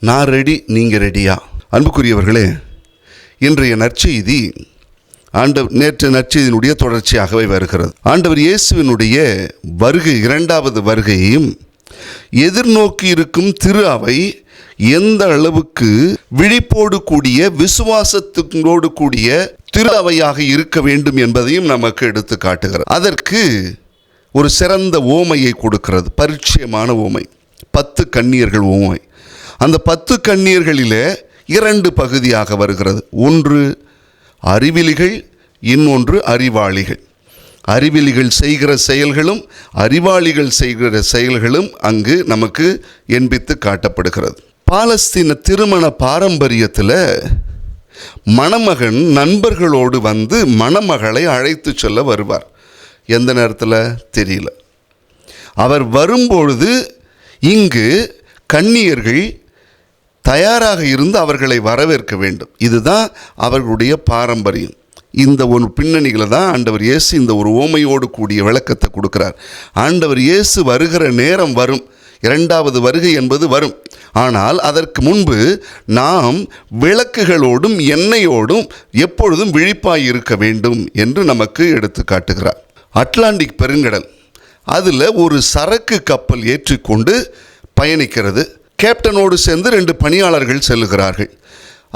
நான் ரெடி, நீங்கள் ரெடியா? அன்புக்குரியவர்களே, இன்றைய நற்செய்தி நேற்று நற்செய்தியினுடைய தொடர்ச்சியாகவே வருகிறது. ஆண்டவர் இயேசுவினுடைய வருகை, இரண்டாவது வருகையையும் எதிர்நோக்கி இருக்கும் திரு அவை எந்த அளவுக்கு விழிப்போடு கூடிய விசுவாசத்தோடு கூடிய திரு அவையாக இருக்க வேண்டும் என்பதையும் நமக்கு எடுத்து காட்டுகிறது. அதற்கு ஒரு சிறந்த ஓமையை கொடுக்கிறது, பரிச்சயமான ஓமை, 10 கன்னியர்கள் ஓமை. அந்த 10 கன்னியர்களிலே 2 பகுதியாக வருகிறது. ஒன்று அறிவிலிகள், இன்னொன்று அறிவாளிகள். அறிவிலிகள் செய்கிற செயல்களும் அறிவாளிகள் செய்கிற செயல்களும் அங்கு நமக்கு எண்பித்து காட்டப்படுகிறது. பாலஸ்தீன திருமண பாரம்பரியத்தில் மணமகன் நண்பர்களோடு வந்து மணமகளை அழைத்து செல்ல வருவார். எந்த நேரத்தில் தெரியல. அவர் வரும்பொழுது இங்கு கன்னியர்கள் தயாராக இருந்து அவர்களை வரவேற்க வேண்டும். இதுதான் அவர்களுடைய பாரம்பரியம். இந்த ஒரு பின்னணிகளை தான் ஆண்டவர் இயேசு இந்த ஒரு ஓமையோடு கூடிய விளக்கத்தை கொடுக்கிறார். ஆண்டவர் இயேசு வருகிற நேரம் வரும், இரண்டாவது வருகை என்பது வரும். ஆனால் அதற்கு முன்பு நாம் விளக்குகளோடும் எண்ணெயோடும் எப்பொழுதும் விழிப்பாய் இருக்க வேண்டும் என்று நமக்கு எடுத்து காட்டுகிறார். அட்லாண்டிக் பெருங்கடல், அதில் ஒரு சரக்கு கப்பல் ஏற்றிக்கொண்டு பயணிக்கிறது. கேப்டனோடு சேர்ந்து 2 பணியாளர்கள் செல்லுகிறார்கள்.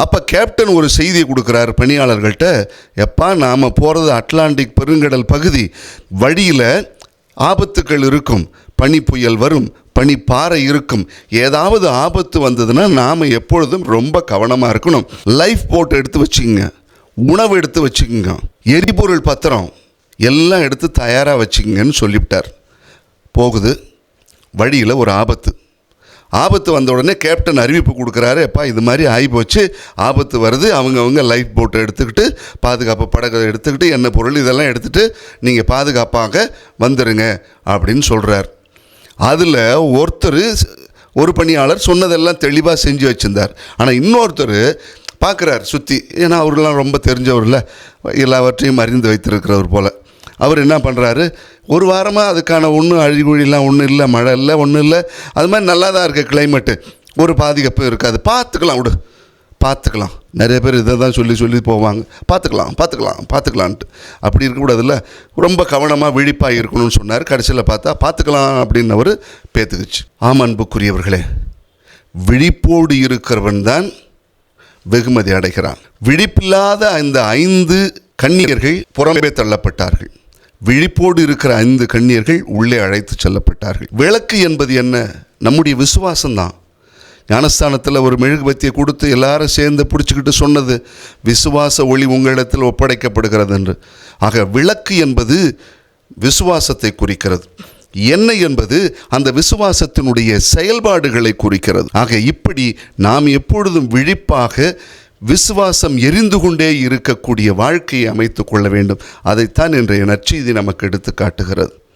அப்போ கேப்டன் ஒரு செய்தியை கொடுக்குறார் பணியாளர்கள்ட்ட, எப்பா நாம் போகிறது அட்லாண்டிக் பெருங்கடல் பகுதி, வழியில் ஆபத்துக்கள் இருக்கும், பனி புயல் வரும், பனிப்பாறை இருக்கும், ஏதாவது ஆபத்து வந்ததுன்னா நாம் எப்பொழுதும் ரொம்ப கவனமாக இருக்கணும். லைஃப் போட் எடுத்து வச்சுக்கோங்க, உணவு எடுத்து வச்சுக்கோங்க, எரிபொருள் பத்திரம் எல்லாம் எடுத்து தயாராக வச்சுக்கங்கன்னு சொல்லிவிட்டார். போகுது, வழியில் ஒரு ஆபத்து வந்த உடனே கேப்டன் அறிவிப்பு கொடுக்குறாரு, எப்பா இது மாதிரி ஆகிப்போச்சு, ஆபத்து வருது, அவங்க லைஃப் போட்டை எடுத்துக்கிட்டு, பாதுகாப்பு படகை எடுத்துக்கிட்டு, எண்ணெய் பொருள் இதெல்லாம் எடுத்துகிட்டு நீங்கள் பாதுகாப்பாக வந்துடுங்க அப்படின்னு சொல்கிறார். அதில் ஒரு பணியாளர் சொன்னதெல்லாம் தெளிவாக செஞ்சு வச்சுருந்தார். ஆனால் இன்னொருத்தர் பார்க்குறார் சுற்றி, ஏன்னா அவரெல்லாம் ரொம்ப தெரிஞ்சவரில் எல்லாவற்றையும் அறிந்து வைத்திருக்கிறவர் போல். அவர் என்ன பண்ணுறாரு, ஒரு வாரமாக அதுக்கான ஒன்றும் அழிகுழிலாம் ஒன்றும் இல்லை, மழை இல்லை, ஒன்றும் இல்லை, அது மாதிரி நல்லா தான் இருக்குது கிளைமேட்டு, ஒரு பாதுகாப்பும் இருக்காது, பார்த்துக்கலாம். நிறைய பேர் இதை தான் சொல்லி போவாங்க, பார்த்துக்கலான்ட்டு. அப்படி இருக்கக்கூடாதுல்ல, ரொம்ப கவனமாக விழிப்பாக இருக்கணும்னு சொன்னார். கடைசியில் பார்த்தா பார்த்துக்கலாம் அப்படின்னு அவர் பேத்துக்குச்சு. அன்புக்குரியவர்களே, விழிப்போடு இருக்கிறவன் தான் வெகுமதி அடைகிறான். விழிப்பில்லாத இந்த 5 கன்னியர்கள் புறம்பே தள்ளப்பட்டார்கள். விழிப்போடு இருக்கிற 5 கன்னியர்கள் உள்ளே அழைத்து செல்லப்பட்டார்கள். விளக்கு என்பது என்ன? நம்முடைய விசுவாசம்தான். ஞானஸ்தானத்தில் ஒரு மெழுகுபத்தியை கொடுத்து எல்லாரும் சேர்ந்து பிடிச்சிக்கிட்டு சொன்னது, விசுவாச ஒளி உங்களிடத்தில் ஒப்படைக்கப்படுகிறது என்று. ஆக விளக்கு என்பது விசுவாசத்தை குறிக்கிறது. எண்ணெய் என்பது அந்த விசுவாசத்தினுடைய செயல்பாடுகளை குறிக்கிறது. ஆக இப்படி நாம் எப்பொழுதும் விழிப்பாக விசுவாசம் எரிந்து கொண்டே இருக்கக்கூடிய வாழ்க்கையை அமைத்து கொள்ள வேண்டும். அதைத்தான் இன்றைய நற்செய்தி நமக்கு எடுத்து காட்டுகிறது.